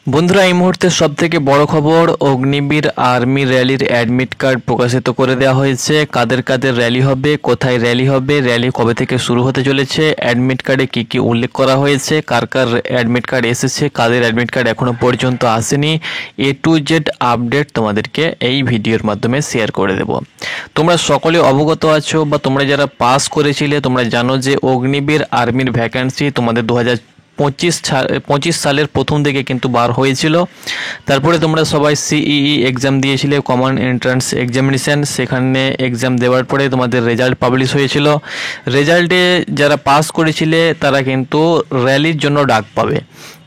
বন্ধুরা, এই মুহূর্তে সবথেকে বড় খবর, অগ্নিবীর আর্মি র্যালির অ্যাডমিট কার্ড প্রকাশিত করে দেওয়া হয়েছে। কাদের কাদের র্যালি হবে, কোথায় র্যালি হবে, র্যালি কবে থেকে শুরু হতে চলেছে, অ্যাডমিট কার্ডে কী কী উল্লেখ করা হয়েছে, কার কার অ্যাডমিট কার্ড এসেছে, কাদের অ্যাডমিট কার্ড এখনও পর্যন্ত আসেনি, A to Z আপডেট তোমাদেরকে এই ভিডিওর মাধ্যমে শেয়ার করে দেব। তোমরা সকলে অবগত আছো বা তোমরা যারা পাস করেছিলে তোমরা জানো যে অগ্নিবীর আর্মির ভ্যাকেন্সি তোমাদের 2025 সালের প্রথম দিকে কিন্তু বার হয়েছিল। তারপরে তোমরা সবাই CEE এক্সাম দিয়েছিলে, কমন এন্ট্রান্স এক্সামিনেশান। সেখানে এক্সাম দেওয়ার পরে তোমাদের রেজাল্ট পাবলিশ হয়েছিল। রেজাল্টে যারা পাস করেছিলে তারা কিন্তু র্যালির জন্য ডাক পাবে।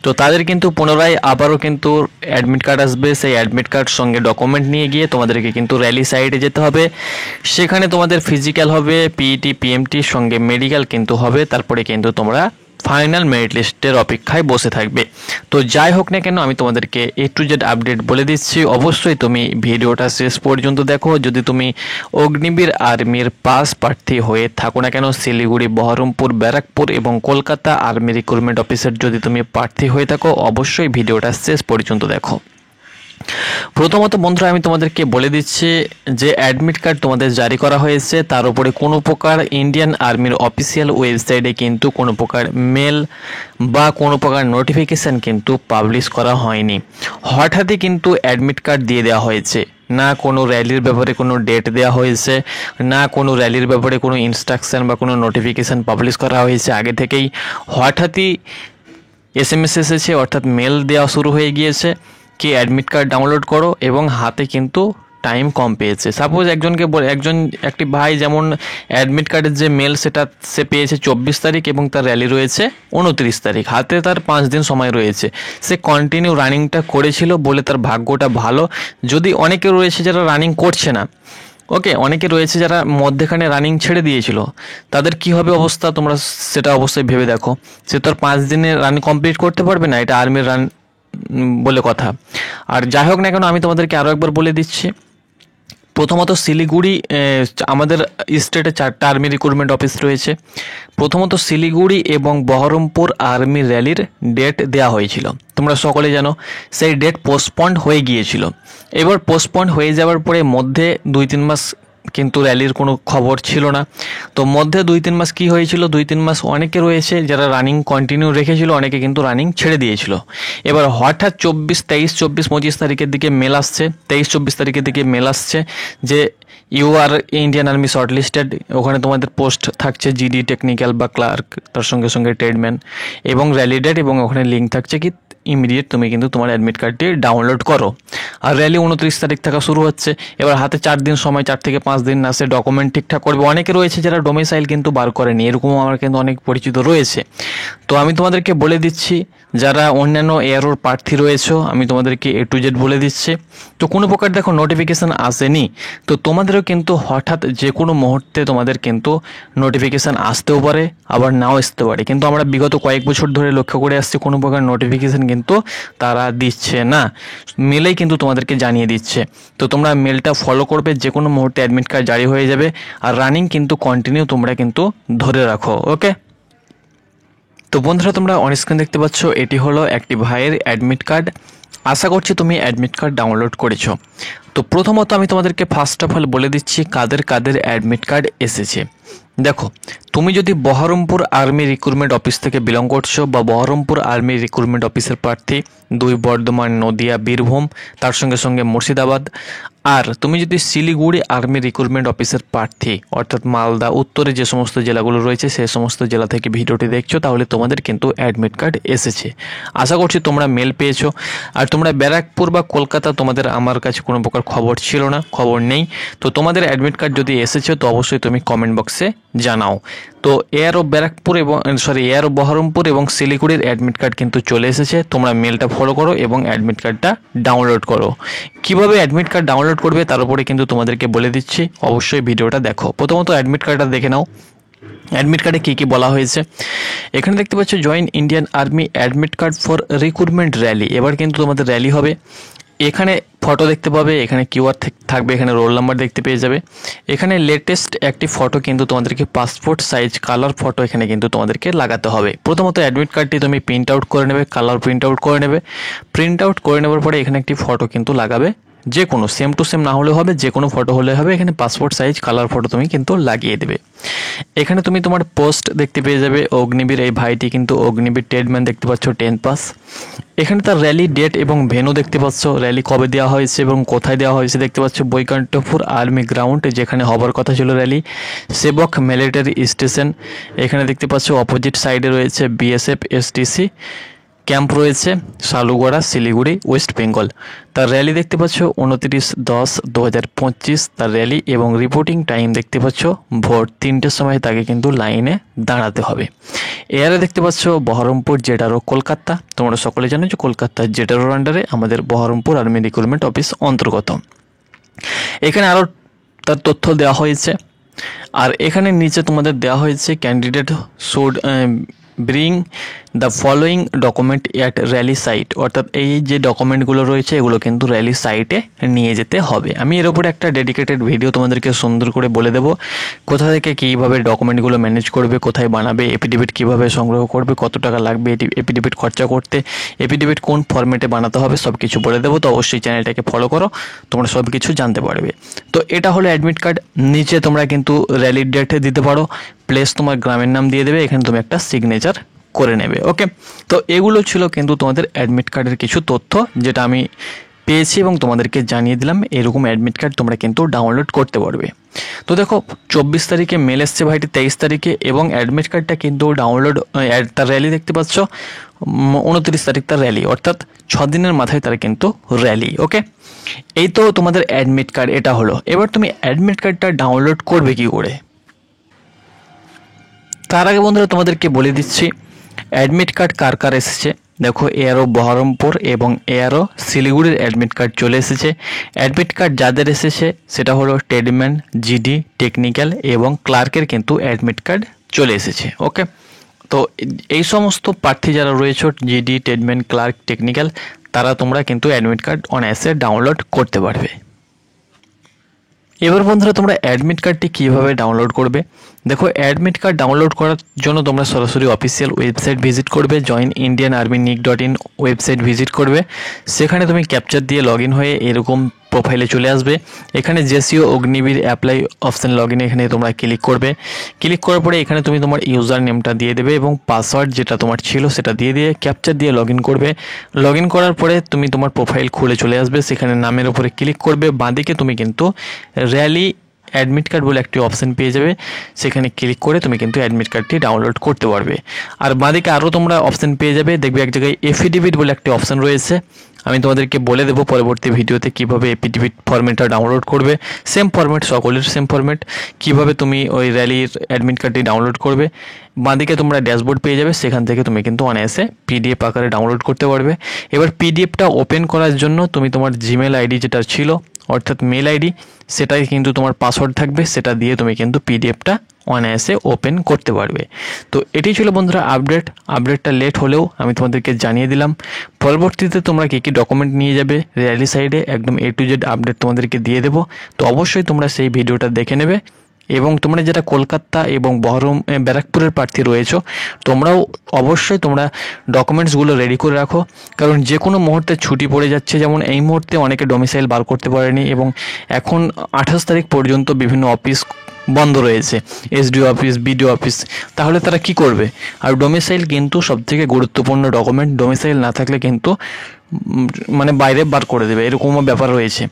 তো তাদের কিন্তু পুনরায় আবারও কিন্তু অ্যাডমিট কার্ড আসবে। সেই অ্যাডমিট কার্ড সঙ্গে ডকুমেন্ট নিয়ে গিয়ে তোমাদেরকে কিন্তু র্যালি সাইডে যেতে হবে। সেখানে তোমাদের ফিজিক্যাল হবে, PET PMT সঙ্গে মেডিকেল কিন্তু হবে। তারপরে কিন্তু তোমরা ফাইনাল মেরিট লিস্টের অপেক্ষায় বসে থাকবে। তো যাই হোক না কেন, আমি তোমাদেরকে A to Z আপডেট বলে দিচ্ছি। অবশ্যই তুমি ভিডিওটা শেষ পর্যন্ত দেখো। যদি তুমি অগ্নিবীর আর্মির পাস প্রার্থী হয়ে থাকো না কেন, শিলিগুড়ি, বহরমপুর, ব্যারাকপুর এবং কলকাতা আর্মি রিক্রুটমেন্ট অফিসার যদি তুমি প্রার্থী হয়ে থাকো, অবশ্যই ভিডিওটা শেষ পর্যন্ত দেখো। প্রথমত বন্ধুরা, আমি তোমাদেরকে বলে দিচ্ছি যে অ্যাডমিট কার্ড তোমাদের জারি করা হয়েছে, তার উপরে কোনো প্রকার ইন্ডিয়ান আর্মির অফিসিয়াল ওয়েবসাইটে কিন্তু কোনো প্রকার মেল বা কোনো প্রকার নোটিফিকেশান কিন্তু পাবলিশ করা হয়নি। হঠাৎই কিন্তু অ্যাডমিট কার্ড দিয়ে দেওয়া হয়েছে। না কোনো র্যালির ব্যাপারে কোনো ডেট দেওয়া হয়েছে, না কোনো র্যালির ব্যাপারে কোনো ইনস্ট্রাকশান বা কোনো নোটিফিকেশান পাবলিশ করা হয়েছে আগে থেকেই। হঠাৎই SMS এসেছে, অর্থাৎ মেল দেওয়া শুরু হয়ে গিয়েছে কি অ্যাডমিট কার্ড ডাউনলোড করো, এবং হাতে কিন্তু টাইম কম পেয়েছে। সাপোজ একটি ভাই যেমন অ্যাডমিট কার্ডের যে মেল সেটা সে পেয়েছে 24 তারিখ এবং তার র্যালি রয়েছে 29 তারিখ, হাতে তার 5 দিন সময় রয়েছে। সে কন্টিনিউ রানিংটা করেছিল বলে তার ভাগ্যটা ভালো। যদি অনেকে রয়েছে যারা রানিং করছে না, ওকে, অনেকে রয়েছে যারা মধ্যেখানে রানিং ছেড়ে দিয়েছিল, তাদের কি হবে অবস্থা তোমরা সেটা অবশ্যই ভেবে দেখো। সে তো আর 5 দিনে রান কমপ্লিট করতে পারবে না, এটা আর্মির রান বলে কথা। আর যাই হোক না কেন, আমি তোমাদেরকে আরও একবার বলে দিচ্ছি। প্রথমত শিলিগুড়ি, আমাদের স্টেটে 4টা আর্মি রিক্রুটমেন্ট অফিস রয়েছে। প্রথমত শিলিগুড়ি এবং বহরমপুর আর্মি র্যালির ডেট দেওয়া হয়েছিল, তোমরা সকলে জানো। সেই ডেট পোস্টপন্ড হয়ে গিয়েছিল। এবার পোস্টপন্ড হয়ে যাওয়ার পরে মধ্যে 2-3 মাস কিন্তু র্যালির কোনো খবর ছিল না। তো মধ্যে 2-3 মাস কী হয়েছিল, 2-3 মাস অনেকে রয়েছে যারা রানিং কন্টিনিউ রেখেছিল, অনেকে কিন্তু রানিং ছেড়ে দিয়েছিল। এবার হঠাৎ 23-24-25 তারিখের দিকে মেল আসছে, 23-24 তারিখের দিকে মেল আসছে যে you are Indian army shortlisted. ওখানে তোমাদের পোস্ট থাকছে GD টেকনিক্যাল বা ক্লার্ক, তার সঙ্গে সঙ্গে ট্রেডম্যান এবং র্যালি ডেট, এবং ওখানে লিঙ্ক থাকছে কি ইমিডিয়েট তুমি কিন্তু তোমার অ্যাডমিট কার্ডটি ডাউনলোড করো। আর র্যালি 29 তারিখ থেকে শুরু হচ্ছে। এবার হাতে 4 দিন সময়, 4 থেকে 5 দিন আসে ডকুমেন্ট ঠিকঠাক করবে। অনেকে রয়েছে যারা ডোমিসাইল কিন্তু বার করেনি, এরকমও আমার কিন্তু অনেক পরিচিত রয়েছে। তো আমি তোমাদেরকে বলে দিচ্ছি, যারা অন্যান্য এয়ারোর প্রার্থী রয়েছে, আমি তোমাদেরকে A to Z বলে দিচ্ছি। তো কোনো প্রকার দেখো নোটিফিকেশান আসেনি, তো তোমাদেরও কিন্তু হঠাৎ যে কোনো মুহূর্তে তোমাদের কিন্তু নোটিফিকেশান আসতেও পারে, আবার নাও আসতে পারে। কিন্তু আমরা বিগত কয়েক বছর ধরে লক্ষ্য করে আসছি কোনো প্রকার নোটিফিকেশান কিন্তু তারা দিচ্ছে না, মেলেই কিন্তু তোমাদেরকে জানিয়ে দিচ্ছে। তো তোমরা মেলটা ফলো করবে, যে কোনো মুহূর্তে অ্যাডমিট কার্ড জারি হয়ে যাবে। আর রানিং কিন্তু কন্টিনিউ তোমরা কিন্তু ধরে রাখো, ওকে। তো বন্ধুরা, তোমরা অন স্ক্রিন দেখতে পাচ্ছ, এটি হলো একটি ভাইয়ের অ্যাডমিট কার্ড। আশা করছি তুমি অ্যাডমিট কার্ড ডাউনলোড করেছো। তো প্রথমত আমি তোমাদেরকে ফার্স্ট অফ অল বলে দিচ্ছি কাদের কাদের অ্যাডমিট কার্ড এসেছে। দেখো, তুমি যদি বহরমপুর আর্মি রিক্রুটমেন্ট অফিস থেকে বিলং করছো বা বহরমপুর আর্মি রিক্রুটমেন্ট অফিসের প্রার্থী, 2 বর্ধমান, নদিয়া, বীরভূম, তার সঙ্গে সঙ্গে মুর্শিদাবাদ। আর তুমি যদি শিলিগুড়ি আর্মি রিক্রুটমেন্ট অফিসের প্রার্থী, অর্থাৎ মালদা উত্তরে যে সমস্ত জেলাগুলো রয়েছে সেই সমস্ত জেলা থেকে ভিডিওটি দেখছো, তাহলে তোমাদের কিন্তু অ্যাডমিট কার্ড এসেছে। আশা করছি তোমরা মেল পেয়েছো। আর তোমরা ব্যারাকপুর বা কলকাতা, তোমাদের আমার কাছে কোনো প্রকার খবর ছিল না, খবর নেই। তো তোমাদের অ্যাডমিট কার্ড যদি এসেছে তো অবশ্যই তুমি কমেন্ট বক্সে জানাও। তো এয়ার অফ ব্যারাকপুর এবং এয়ার অফ বহরমপুর এবং শিলিগুড়ির অ্যাডমিট কার্ড কিন্তু চলে এসেছে। তোমরা মেলটা ফলো করো এবং অ্যাডমিট কার্ডটা ডাউনলোড করো। কীভাবে অ্যাডমিট কার্ড ডাউনলোড করবে তার উপরে কিন্তু তোমাদেরকে বলে দিচ্ছি, অবশ্যই ভিডিওটা দেখো। প্রথমত অ্যাডমিট কার্ডটা দেখে নাও। অ্যাডমিট কার্ডে কী কী বলা হয়েছে এখানে দেখতে পাচ্ছ, join Indian army admit card for recruitment rally. এবার কিন্তু তোমাদের র্যালি হবে এখানে ফটো দেখতে পাবে, এখানে কিউআর থাকবে, এখানে রোল নাম্বার দেখতে পেয়ে যাবে। এখানে লেটেস্ট একটি ফটো কিন্তু তোমাদেরকে পাসপোর্ট সাইজ কালার ফটো এখানে কিন্তু তোমাদেরকে লাগাতে হবে। প্রথমত অ্যাডমিট কার্ডটি তুমি প্রিন্ট আউট করে নেবে, কালার প্রিন্ট আউট করে নেবে। প্রিন্ট আউট করে নেবার পরে এখানে একটি ফটো কিন্তু লাগাবে, যে কোনো সেম টু সেম না হলেও হবে, যে কোনো ফটো হলে হবে। এখানে পাসপোর্ট সাইজ কালার ফটো তুমি কিন্তু লাগিয়ে দেবে। এখানে তুমি তোমার পোস্ট দেখতে পেয়ে যাবে। অগ্নিবীর এই ভাইটি কিন্তু অগ্নিবীর ট্রেডম্যান দেখতে পাচ্ছ, 10 পাস। এখানে তার র্যালি ডেট এবং ভেন্যু দেখতে পাচ্ছ, র্যালি কবে দেওয়া হয়েছে এবং কোথায় দেওয়া হয়েছে দেখতে পাচ্ছ। বৈকুণ্ঠপুর আর্মি গ্রাউন্ড, যেখানে হবার কথা ছিল র্যালি। সেবক মিলিটারি স্টেশন, এখানে দেখতে পাচ্ছ অপোজিট সাইডে রয়েছে বিএসএফ এসটিসি ক্যাম্প রয়েছে, সালুগড়া, শিলিগুড়ি, ওয়েস্ট বেঙ্গল। তার র্যালি দেখতে পাচ্ছ 29/10/2025 তার র্যালি, এবং রিপোর্টিং টাইম দেখতে পাচ্ছ ভোর 3টের সময় তাকে কিন্তু লাইনে দাঁড়াতে হবে। এয়ারে দেখতে পাচ্ছ বহরমপুর জেডারো কলকাতা। তোমরা সকলে জানো যে কলকাতার জেডারোর আন্ডারে আমাদের বহরমপুর আর্মি রিক্রুটমেন্ট অফিস অন্তর্গত। এখানে আরও তার তথ্য দেওয়া হয়েছে। আর এখানে নিচে তোমাদের দেওয়া হয়েছে candidate should bring the following document at rally site, অর্থাৎ এই যে ডকুমেন্টগুলো রয়েছে এগুলো কিন্তু র্যালি সাইটে নিয়ে যেতে হবে। আমি এর উপরে একটা ডেডিকেটেড ভিডিও তোমাদেরকে সুন্দর করে বলে দেবো, কোথা থেকে কীভাবে ডকুমেন্টগুলো ম্যানেজ করবে, কোথায় বানাবে, এপিডেভিট কীভাবে সংগ্রহ করবে, কত টাকা লাগবে এপিডেভিট খরচা করতে, এপিডেভিট কোন ফরম্যাটে বানাতে হবে, সব কিছু বলে দেবো। তো অবশ্যই চ্যানেলটাকে ফলো করো, তোমরা সব কিছু জানতে পারবে। তো এটা হলো অ্যাডমিট কার্ড। নিচে তোমরা কিন্তু র্যালির ডেট দিতে পারো, প্লেস তোমার গ্রামের নাম দিয়ে দেবে, এখানে তুমি একটা সিগনেচার করে নেবে। ওকে, তো এগুলো ছিল কিন্তু তোমাদের অ্যাডমিট কার্ডের কিছু তথ্য, যেটা আমি পেয়েছি এবং তোমাদেরকে জানিয়ে দিলাম। এরকম অ্যাডমিট কার্ড তোমরা কিন্তু ডাউনলোড করতে পারবে। তো দেখো 24 তারিখে মেল এসছে ভাইটি, 23 তারিখে, এবং অ্যাডমিট কার্ডটা কিন্তু ডাউনলোড, তার র্যালি দেখতে পাচ্ছ 29 তারিখ তার র্যালি, অর্থাৎ 6 দিনের মাথায় তার কিন্তু র্যালি। ওকে, এই তো তোমাদের অ্যাডমিট কার্ড এটা হলো। এবার তুমি অ্যাডমিট কার্ডটা ডাউনলোড করবে কি করে, তার আগে বন্ধুরা তোমাদেরকে বলে দিচ্ছি অ্যাডমিট কার্ড কার কার এসেছে। দেখো এআরও বহরমপুর এবং এআরও শিলিগুড়ির অ্যাডমিট কার্ড চলে এসেছে। অ্যাডমিট কার্ড যাদের এসেছে সেটা হলো ট্রেডম্যান, জিডি, টেকনিক্যাল এবং ক্লার্কের কিন্তু অ্যাডমিট কার্ড চলে এসেছে। ওকে, তো এই সমস্ত প্রার্থী যারা রয়েছে জিডি, ট্রেডম্যান, ক্লার্ক, টেকনিক্যাল, তারা তোমরা কিন্তু অ্যাডমিট কার্ড অনায়াসে ডাউনলোড করতে পারবে। এবার বন্ধুরা তোমরা অ্যাডমিট কার্ডটি কীভাবে ডাউনলোড করবে, দেখো অ্যাডমিট কার্ড ডাউনলোড করার জন্য তোমরা সরাসরি অফিসিয়াল ওয়েবসাইট ভিজিট করবে, joinindianarmynic.in ওয়েবসাইট ভিজিট করবে। সেখানে তুমি ক্যাপচার দিয়ে লগ ইন হয়ে এরকম প্রোফাইলে চলে আসবে। এখানে JCO Agniveer apply option log in, এখানে তোমরা ক্লিক করবে। ক্লিক করার পরে এখানে তুমি তোমার ইউজার নেমটা দিয়ে দেবে এবং পাসওয়ার্ড যেটা তোমার ছিল সেটা দিয়ে ক্যাপচার দিয়ে লগ ইন করবে। লগ ইন করার পরে তুমি তোমার প্রোফাইল খুলে চলে আসবে, সেখানে নামের উপরে ক্লিক করবে। বাঁদিকে তুমি কিন্তু র্যালি অ্যাডমিট কার্ড বলে একটি অপশান পেয়ে যাবে, সেখানে ক্লিক করে তুমি কিন্তু অ্যাডমিট কার্ডটি ডাউনলোড করতে পারবে। আর বাঁদিকে আরও তোমরা অপশান পেয়ে যাবে, দেখবে এক জায়গায় এফিডেভিট বলে একটি অপশান রয়েছে। আমি তোমাদেরকে বলে দেবো পরবর্তী ভিডিওতে কীভাবে এফিডেভিট ফরম্যাটটা ডাউনলোড করবে। সেম ফরম্যাট, সকলের সেম ফরম্যাট, কীভাবে তুমি ওই র্যালির অ্যাডমিট কার্ডটি ডাউনলোড করবে। বাঁদিকে তোমরা ড্যাশবোর্ড পেয়ে যাবে, সেখান থেকে তুমি কিন্তু অনায়াসে পিডিএফ আকারে ডাউনলোড করতে পারবে। এবার পিডিএফটা ওপেন করার জন্য তুমি তোমার জিমেল আইডি যেটা ছিল, অর্থাৎ মেল আইডি, সেটাই কিন্তু তোমার পাসওয়ার্ড থাকবে, সেটা দিয়ে তুমি কিন্তু পিডিএফটা অনায়াসে ওপেন করতে পারবে। তো এটি ছিল বন্ধুরা আপডেটটা লেট হলেও আমি তোমাদেরকে জানিয়ে দিলাম। পরবর্তীতে তোমরা কী কী ডকুমেন্ট নিয়ে যাবে র্যালি সাইডে একদম A to Z আপডেট তোমাদেরকে দিয়ে দেবো। তো অবশ্যই তোমরা সেই ভিডিওটা দেখে নেবে। এবং তোমরা যারা কলকাতা এবং ব্যারাকপুরের প্রার্থী রয়েছো, তোমরাও অবশ্যই তোমরা ডকুমেন্টসগুলো রেডি করে রাখো, কারণ যে কোনো মুহূর্তে ছুটি পড়ে যাচ্ছে। যেমন এই মুহূর্তে অনেকে ডোমিসাইল বার করতে পারেনি এবং এখন 28 তারিখ পর্যন্ত বিভিন্ন অফিস বন্ধ রয়েছে, এসডিও অফিস, বিডিও অফিস, তাহলে তারা কি করবে? আর ডোমিসাইল কিন্তু সবথেকে গুরুত্বপূর্ণ ডকুমেন্ট, ডোমিসাইল না থাকলে কিন্তু মানে বাইরে বার করে দেবে, এরকমও ব্যাপার রয়েছে।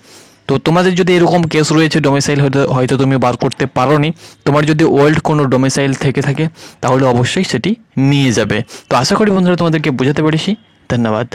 তো তোমাদের যদি এরকম কেস রয়েছে ডোমিসাইল হয়তো তুমি বার করতে পারোনি, তোমার যদি ওল্ড কোনো ডোমিসাইল থেকে থাকে তাহলে অবশ্যই সেটি নিয়ে যাবে। তো আশা করি বন্ধুরা তোমাদেরকে বোঝাতে পেরেছি। ধন্যবাদ।